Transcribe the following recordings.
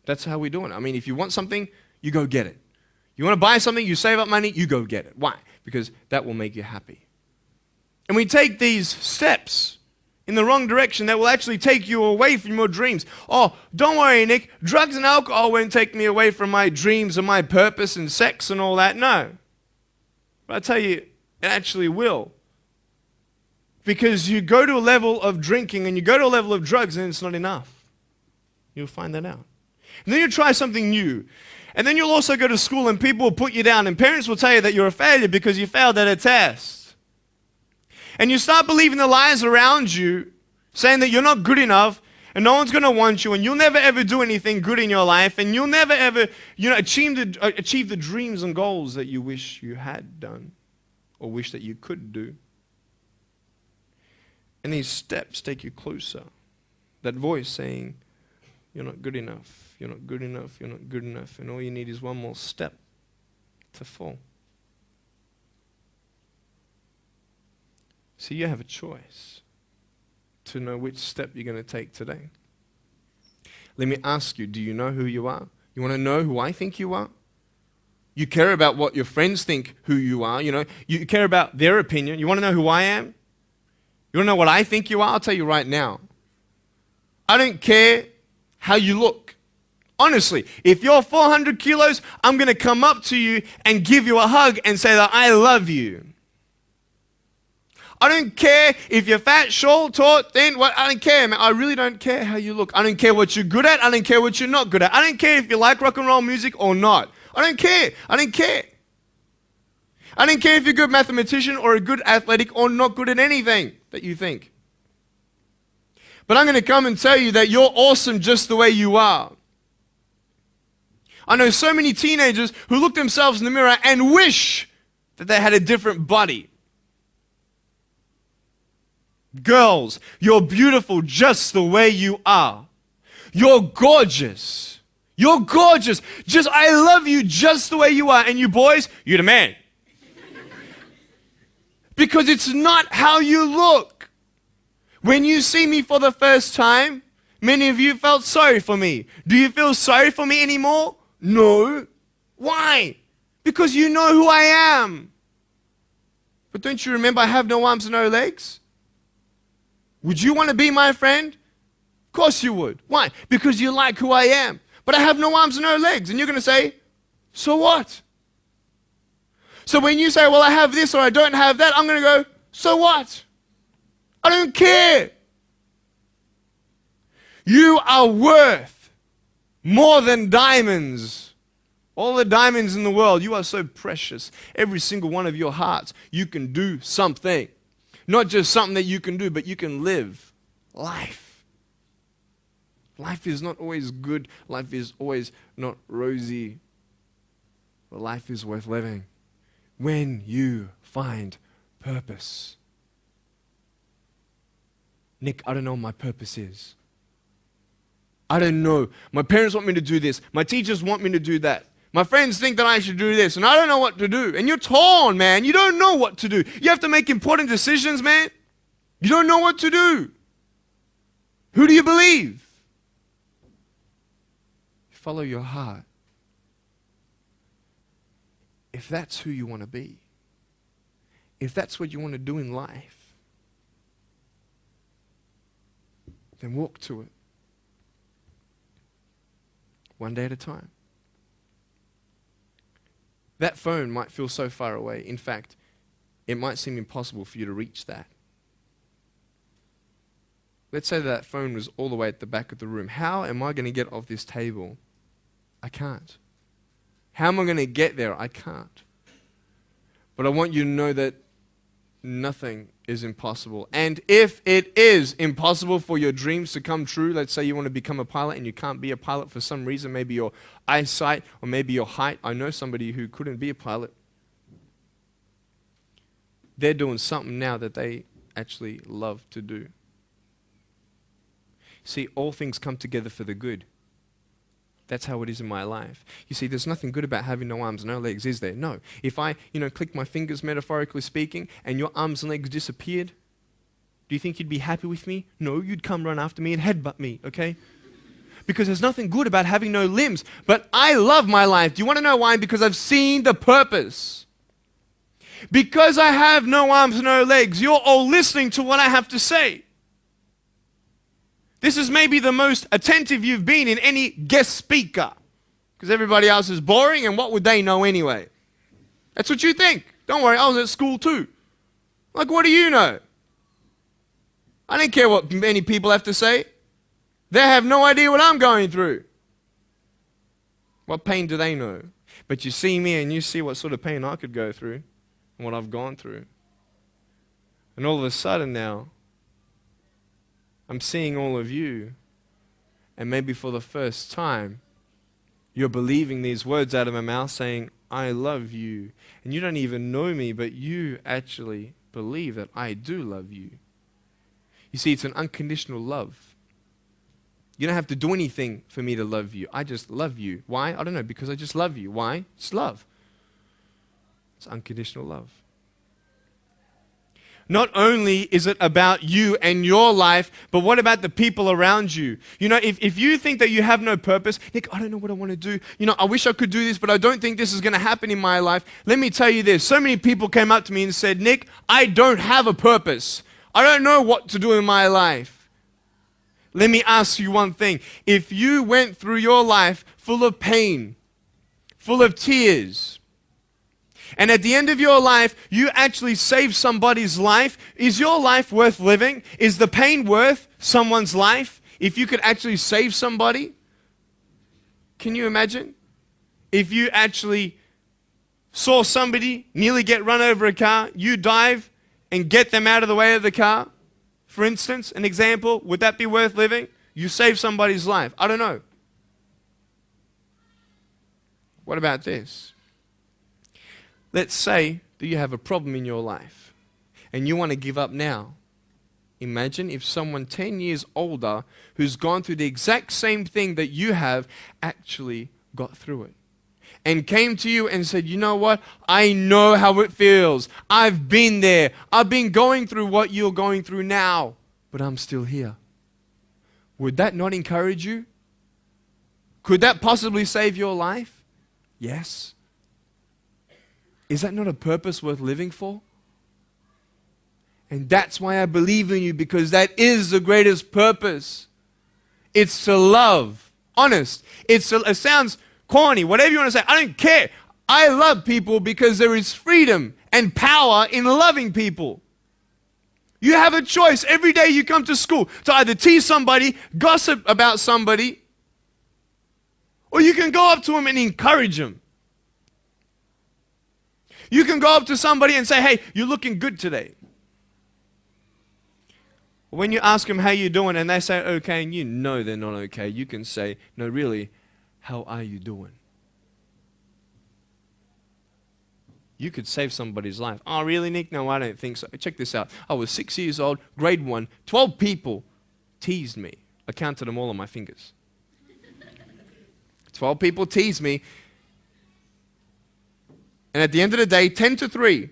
That's how we do it. I mean, if you want something, you go get it. You want to buy something, you save up money, you go get it. Why? Because that will make you happy. And we take these steps in the wrong direction that will actually take you away from your dreams. Oh, don't worry, Nick. Drugs and alcohol won't take me away from my dreams and my purpose and sex and all that. No. But I tell you, it actually will. Because you go to a level of drinking and you go to a level of drugs and it's not enough. You'll find that out. And then you try something new. And then you'll also go to school and people will put you down and parents will tell you that you're a failure because you failed at a test. And you start believing the lies around you saying that you're not good enough and no one's going to want you and you'll never ever do anything good in your life and you'll never ever achieve the dreams and goals that you wish you had done or wish that you could do. And these steps take you closer. That voice saying, you're not good enough. You're not good enough, you're not good enough, and all you need is one more step to fall. So you have a choice to know which step you're going to take today. Let me ask you, do you know who you are? You want to know who I think you are? You care about what your friends think who you are. You care about their opinion. You want to know who I am? You want to know what I think you are? I'll tell you right now. I don't care how you look. Honestly, if you're 400 kilos, I'm going to come up to you and give you a hug and say that I love you. I don't care if you're fat, short, tall, thin, I don't care, man. I really don't care how you look. I don't care what you're good at. I don't care what you're not good at. I don't care if you like rock and roll music or not. I don't care. I don't care. I don't care if you're a good mathematician or a good athletic or not good at anything that you think. But I'm going to come and tell you that you're awesome just the way you are. I know so many teenagers who look themselves in the mirror and wish that they had a different body. Girls, you're beautiful just the way you are. You're gorgeous. You're gorgeous. I love you just the way you are. And you boys, you're the man. Because it's not how you look. When you see me for the first time, many of you felt sorry for me. Do you feel sorry for me anymore? No. Why? Because you know who I am. But don't you remember I have no arms and no legs? Would you want to be my friend? Of course you would. Why? Because you like who I am. But I have no arms and no legs. And you're going to say, so what? So when you say, well, I have this or I don't have that, I'm going to go, so what? I don't care. You are worth more than diamonds. All the diamonds in the world, you are so precious. Every single one of your hearts, you can do something. Not just something that you can do, but you can live life. Life is not always good. Life is always not rosy. But life is worth living when you find purpose. Nick, I don't know what my purpose is. I don't know. My parents want me to do this. My teachers want me to do that. My friends think that I should do this, and I don't know what to do. And you're torn, man. You don't know what to do. You have to make important decisions, man. You don't know what to do. Who do you believe? Follow your heart. If that's who you want to be, if that's what you want to do in life, then walk to it. One day at a time. That phone might feel so far away. In fact, it might seem impossible for you to reach that. Let's say that phone was all the way at the back of the room. How am I going to get off this table? I can't. How am I going to get there? I can't. But I want you to know that nothing is impossible. And if it is impossible for your dreams to come true, let's say you want to become a pilot and you can't be a pilot for some reason, maybe your eyesight or maybe your height. I know somebody who couldn't be a pilot. They're doing something now that they actually love to do. See, all things come together for the good. That's how it is in my life. You see, there's nothing good about having no arms and no legs, is there? No. If I, click my fingers, metaphorically speaking, and your arms and legs disappeared, do you think you'd be happy with me? No, you'd come run after me and headbutt me, okay? because there's nothing good about having no limbs. But I love my life. Do you want to know why? Because I've seen the purpose. Because I have no arms, no legs, you're all listening to what I have to say. This is maybe the most attentive you've been in any guest speaker. Because everybody else is boring, and what would they know anyway? That's what you think. Don't worry, I was at school too. Like, what do you know? I don't care what many people have to say. They have no idea what I'm going through. What pain do they know? But you see me and you see what sort of pain I could go through and what I've gone through. And all of a sudden now, I'm seeing all of you, and maybe for the first time, you're believing these words out of my mouth saying, I love you. And you don't even know me, but you actually believe that I do love you. You see, it's an unconditional love. You don't have to do anything for me to love you. I just love you. Why? I don't know, because I just love you. Why? It's love. It's unconditional love. Not only is it about you and your life, but what about the people around you? You know, if you think that you have no purpose, Nick, I don't know what I want to do. You know, I wish I could do this, but I don't think this is going to happen in my life. Let me tell you this. So many people came up to me and said, Nick, I don't have a purpose. I don't know what to do in my life. Let me ask you one thing. If you went through your life full of pain, full of tears, and at the end of your life, you actually saved somebody's life, is your life worth living? Is the pain worth someone's life? If you could actually save somebody? Can you imagine? If you actually saw somebody nearly get run over a car, you dive and get them out of the way of the car, for instance, an example, would that be worth living? You save somebody's life. I don't know. What about this? Let's say that you have a problem in your life and you want to give up now. Imagine if someone 10 years older who's gone through the exact same thing that you have actually got through it and came to you and said, you know what? I know how it feels. I've been there. I've been going through what you're going through now, but I'm still here. Would that not encourage you? Could that possibly save your life? Yes. Is that not a purpose worth living for? And that's why I believe in you, because that is the greatest purpose. It's to love. Honest. It sounds corny, whatever you want to say. I don't care. I love people because there is freedom and power in loving people. You have a choice every day you come to school to either tease somebody, gossip about somebody, or you can go up to them and encourage them. You can go up to somebody and say, hey, you're looking good today. When you ask them how you doing and they say okay and you know they're not okay, you can say, no, really, how are you doing? You could save somebody's life. Oh, really, Nick? No, I don't think so. Check this out. I was 6 years old, grade 1, 12 people teased me. I counted them all on my fingers. 12 people teased me. And at the end of the day, 10 to 3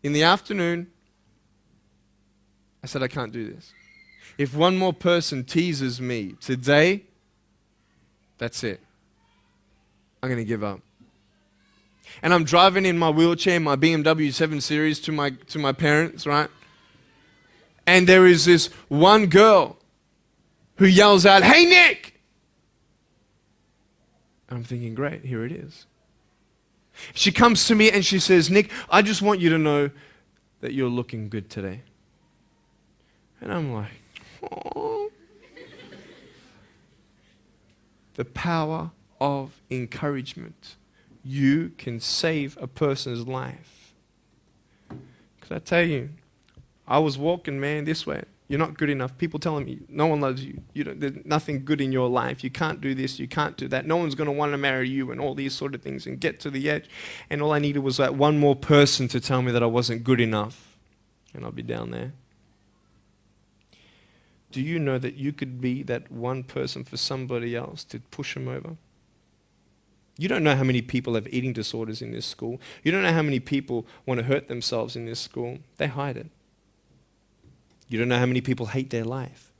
in the afternoon, I said, I can't do this. If one more person teases me today, that's it. I'm going to give up. And I'm driving in my wheelchair, my BMW 7 Series to my parents, right? And there is this one girl who yells out, hey, Nick! And I'm thinking, great, here it is. She comes to me and she says, Nick, I just want you to know that you're looking good today. And I'm like, oh. The power of encouragement. You can save a person's life. Because I tell you, I was walking, man, this way. You're not good enough. People telling me, no one loves you. There's nothing good in your life. You can't do this. You can't do that. No one's going to want to marry you and all these sort of things and get to the edge. And all I needed was that one more person to tell me that I wasn't good enough. And I'll be down there. Do you know that you could be that one person for somebody else to push them over? You don't know how many people have eating disorders in this school. You don't know how many people want to hurt themselves in this school. They hide it. You don't know how many people hate their life.